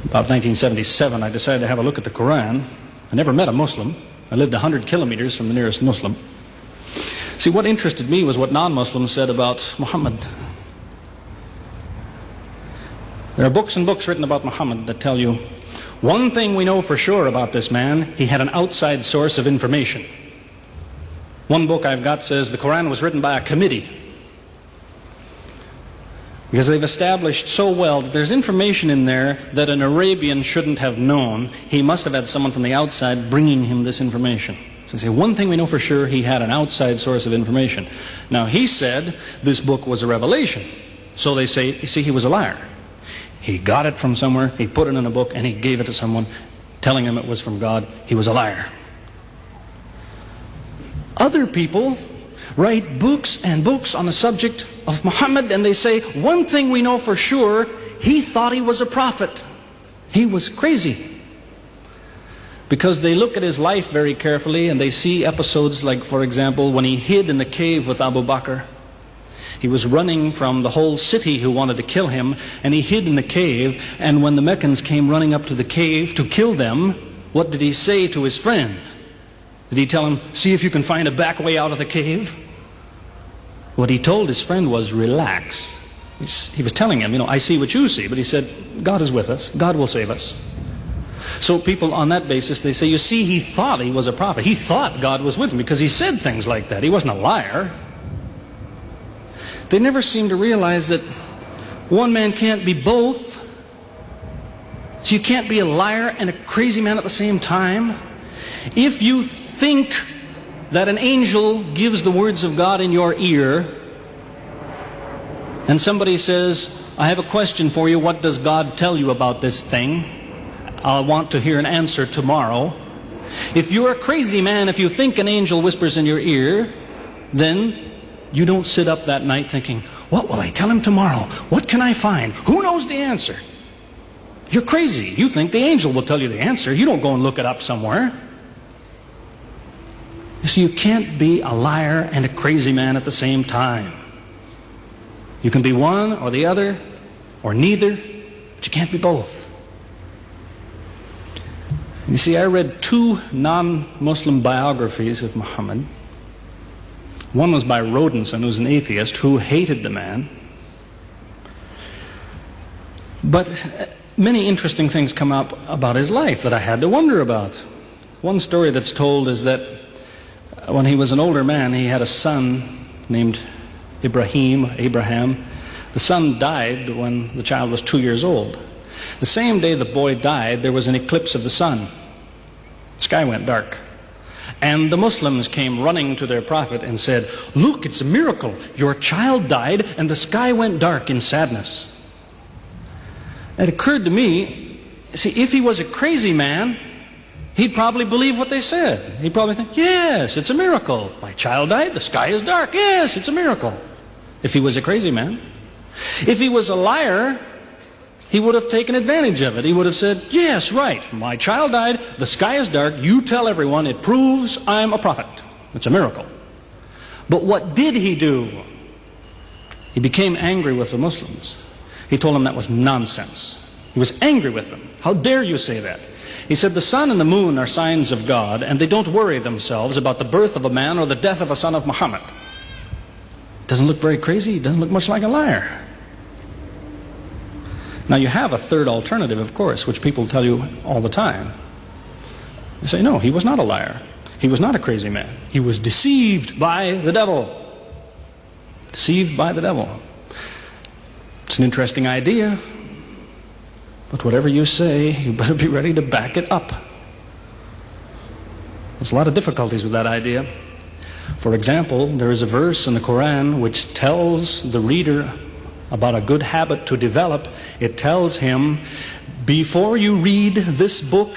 About 1977, I decided to have a look at the Quran. I never met a Muslim. I lived 100 kilometers from the nearest Muslim. See, what interested me was what non-Muslims said about Muhammad. There are books and books written about Muhammad that tell you, one thing we know for sure about this man, he had an outside source of information. One book I've got says the Quran was written by a committee, because they've established so well that there's information in there that an Arabian shouldn't have known. He must have had someone from the outside bringing him this information. So they say, one thing we know for sure, he had an outside source of information. Now, he said this book was a revelation. So they say, you see, he was a liar. He got it from somewhere, he put it in a book, and he gave it to someone, telling him it was from God. He was a liar. Other people write books and books on the subject of Muhammad, and they say, one thing we know for sure, he thought he was a prophet. He was crazy. Because they look at his life very carefully, and they see episodes like, for example, when he hid in the cave with Abu Bakr. He was running from the whole city who wanted to kill him, and he hid in the cave, and when the Meccans came running up to the cave to kill them, what did he say to his friend? Did he tell him, see if you can find a back way out of the cave? What he told his friend was, relax. He was telling him, I see what you see, but he said, God is with us. God will save us. So people on that basis, they say, you see, he thought he was a prophet. He thought God was with him because he said things like that. He wasn't a liar. They never seem to realize that one man can't be both. So you can't be a liar and a crazy man at the same time. If you think that an angel gives the words of God in your ear, and somebody says, I have a question for you, what does God tell you about this thing? I want to hear an answer tomorrow. If you're a crazy man, if you think an angel whispers in your ear, then you don't sit up that night thinking, what will I tell him tomorrow? What can I find? Who knows the answer? You're crazy. You think the angel will tell you the answer. You don't go and look it up somewhere. You see, you can't be a liar and a crazy man at the same time. You can be one or the other, or neither, but you can't be both. You see, I read two non-Muslim biographies of Muhammad. One was by Rodenson, who's an atheist, who hated the man. But many interesting things come up about his life that I had to wonder about. One story that's told is that when he was an older man, he had a son named Abraham. The son died when the child was 2 years old. The same day the boy died, there was an eclipse of the sun. The sky went dark. And the Muslims came running to their prophet and said, look, it's a miracle. Your child died and the sky went dark in sadness. It occurred to me, see, if he was a crazy man, he'd probably believe what they said. He'd probably think, yes, it's a miracle. My child died, the sky is dark. Yes, it's a miracle. If he was a crazy man. If he was a liar, he would have taken advantage of it. He would have said, yes, right, my child died, the sky is dark, you tell everyone, it proves I'm a prophet. It's a miracle. But what did he do? He became angry with the Muslims. He told them that was nonsense. He was angry with them. How dare you say that? He said, the sun and the moon are signs of God, and they don't worry themselves about the birth of a man or the death of a son of Muhammad. Doesn't look very crazy. Doesn't look much like a liar. Now you have a third alternative, of course, which people tell you all the time. They say, no, he was not a liar. He was not a crazy man. He was deceived by the devil. Deceived by the devil. It's an interesting idea. But whatever you say, you better be ready to back it up. There's a lot of difficulties with that idea. For example, there is a verse in the Quran which tells the reader about a good habit to develop. It tells him, before you read this book,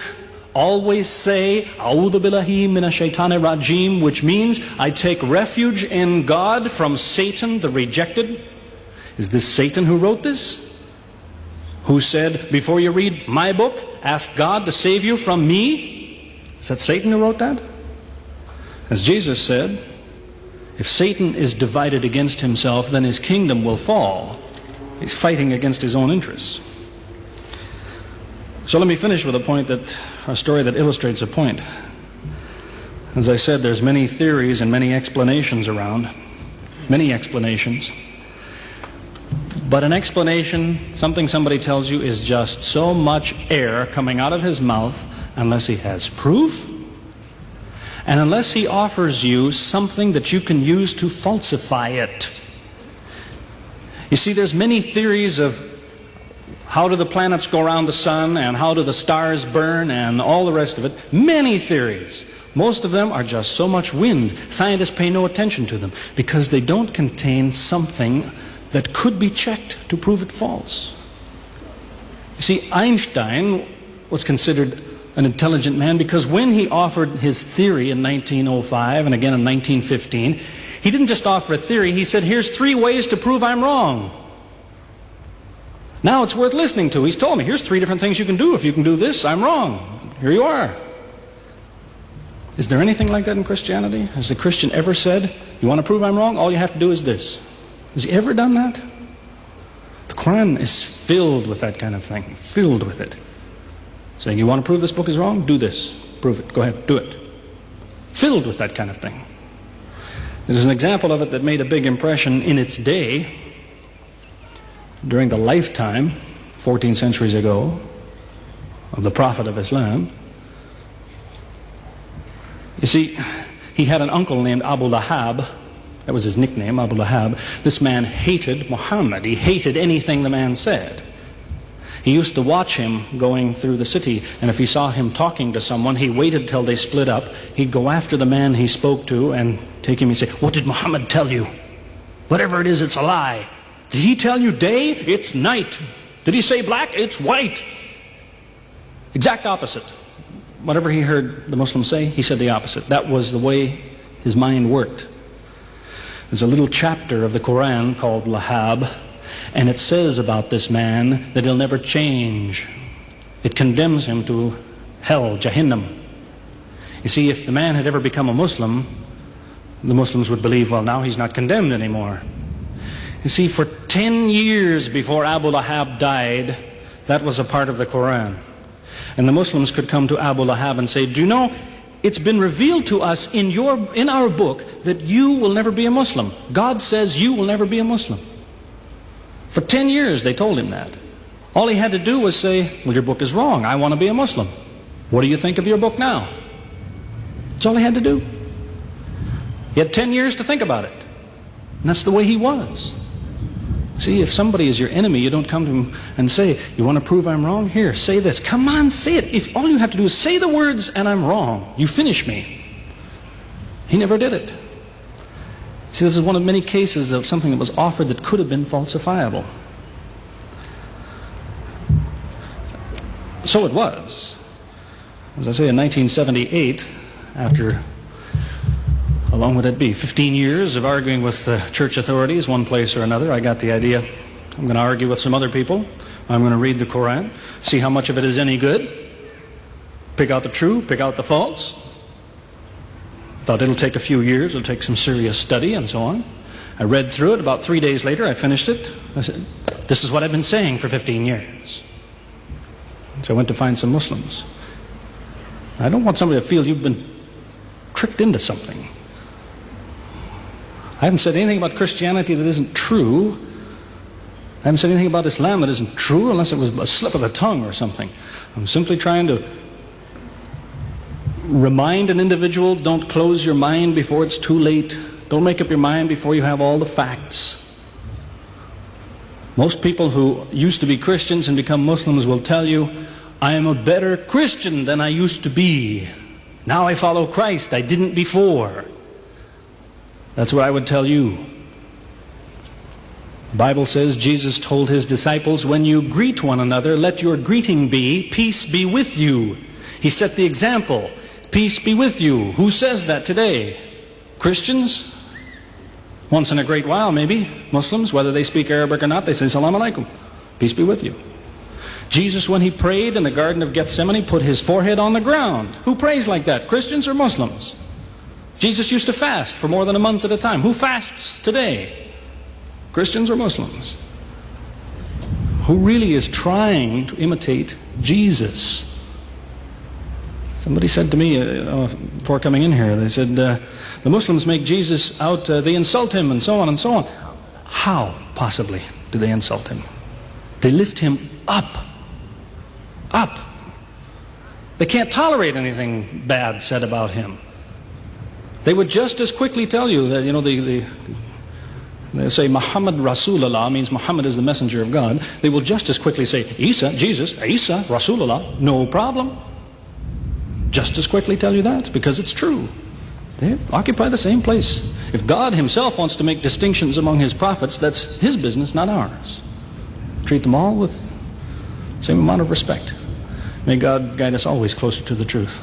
always say, A'udhu billahi minash shaitani rajim, which means, I take refuge in God from Satan the rejected. Is this Satan who wrote this? Who said, before you read my book, ask God to save you from me? Is that Satan who wrote that? As Jesus said, if Satan is divided against himself, then his kingdom will fall. He's fighting against his own interests. So let me finish with a story that illustrates a point. As I said, there's many theories and many explanations around. Many explanations. But an explanation, something somebody tells you, is just so much air coming out of his mouth unless he has proof and unless he offers you something that you can use to falsify it. You see, there's many theories of how do the planets go around the sun and how do the stars burn and all the rest of it. Many theories. Most of them are just so much wind. Scientists pay no attention to them because they don't contain something that could be checked to prove it false. You see, Einstein was considered an intelligent man because when he offered his theory in 1905 and again in 1915, he didn't just offer a theory, he said, here's 3 ways to prove I'm wrong. Now it's worth listening to. He's told me, here's 3 different things you can do. If you can do this, I'm wrong. Here you are. Is there anything like that in Christianity? Has the Christian ever said, you want to prove I'm wrong? All you have to do is this. Has he ever done that? The Quran is filled with that kind of thing. Filled with it. Saying, you want to prove this book is wrong? Do this. Prove it. Go ahead. Do it. Filled with that kind of thing. There's an example of it that made a big impression in its day, during the lifetime, 14 centuries ago, of the Prophet of Islam. You see, he had an uncle named Abu Lahab. That was his nickname, Abu Lahab. This man hated Muhammad. He hated anything the man said. He used to watch him going through the city, and if he saw him talking to someone, he waited till they split up. He'd go after the man he spoke to and take him and say, what did Muhammad tell you? Whatever it is, it's a lie. Did he tell you day? It's night. Did he say black? It's white. Exact opposite. Whatever he heard the Muslims say, he said the opposite. That was the way his mind worked. There's a little chapter of the Quran called Lahab, and it says about this man that he'll never change. It condemns him to hell, Jahannam. You see, if the man had ever become a Muslim, the Muslims would believe, well, now he's not condemned anymore. You see, for 10 years before Abu Lahab died, that was a part of the Quran. And the Muslims could come to Abu Lahab and say, do you know, it's been revealed to us in our book that you will never be a Muslim. God says you will never be a Muslim. For 10 years they told him that. All he had to do was say, well, your book is wrong. I want to be a Muslim. What do you think of your book now? That's all he had to do. He had 10 years to think about it. And that's the way he was. See, if somebody is your enemy, you don't come to him and say, you want to prove I'm wrong? Here, say this. Come on, say it. If all you have to do is say the words and I'm wrong, you finish me. He never did it. See, this is one of many cases of something that was offered that could have been falsifiable. So it was. As I say, in 1978, after, how long would that be? 15 years of arguing with church authorities, one place or another, I got the idea. I'm going to argue with some other people. I'm going to read the Quran, see how much of it is any good, pick out the true, pick out the false. Thought it'll take a few years, it'll take some serious study and so on. I read through it. About 3 days later, I finished it. I said, this is what I've been saying for 15 years. So I went to find some Muslims. I don't want somebody to feel you've been tricked into something. I haven't said anything about Christianity that isn't true. I haven't said anything about Islam that isn't true unless it was a slip of the tongue or something. I'm simply trying to remind an individual, don't close your mind before it's too late. Don't make up your mind before you have all the facts. Most people who used to be Christians and become Muslims will tell you, I am a better Christian than I used to be. Now I follow Christ. I didn't before. That's what I would tell you. The Bible says Jesus told his disciples, when you greet one another, let your greeting be, peace be with you. He set the example. Peace be with you. Who says that today? Christians? Once in a great while, maybe. Muslims, whether they speak Arabic or not, they say, Salaam alaikum. Peace be with you. Jesus, when he prayed in the Garden of Gethsemane, put his forehead on the ground. Who prays like that? Christians or Muslims? Jesus used to fast for more than a month at a time. Who fasts today? Christians or Muslims? who really is trying to imitate Jesus. Somebody said to me before coming in here, they said, the Muslims make Jesus out, they insult him and so on and so on. How, possibly, do they insult him? They lift him up. Up. They can't tolerate anything bad said about him. They would just as quickly tell you that, they say Muhammad Rasulullah means Muhammad is the messenger of God. They will just as quickly say Isa, Jesus, Isa, Rasulullah, no problem. Just as quickly tell you that, because it's true. They occupy the same place. If God himself wants to make distinctions among his prophets, that's his business, not ours. Treat them all with the same amount of respect. May God guide us always closer to the truth.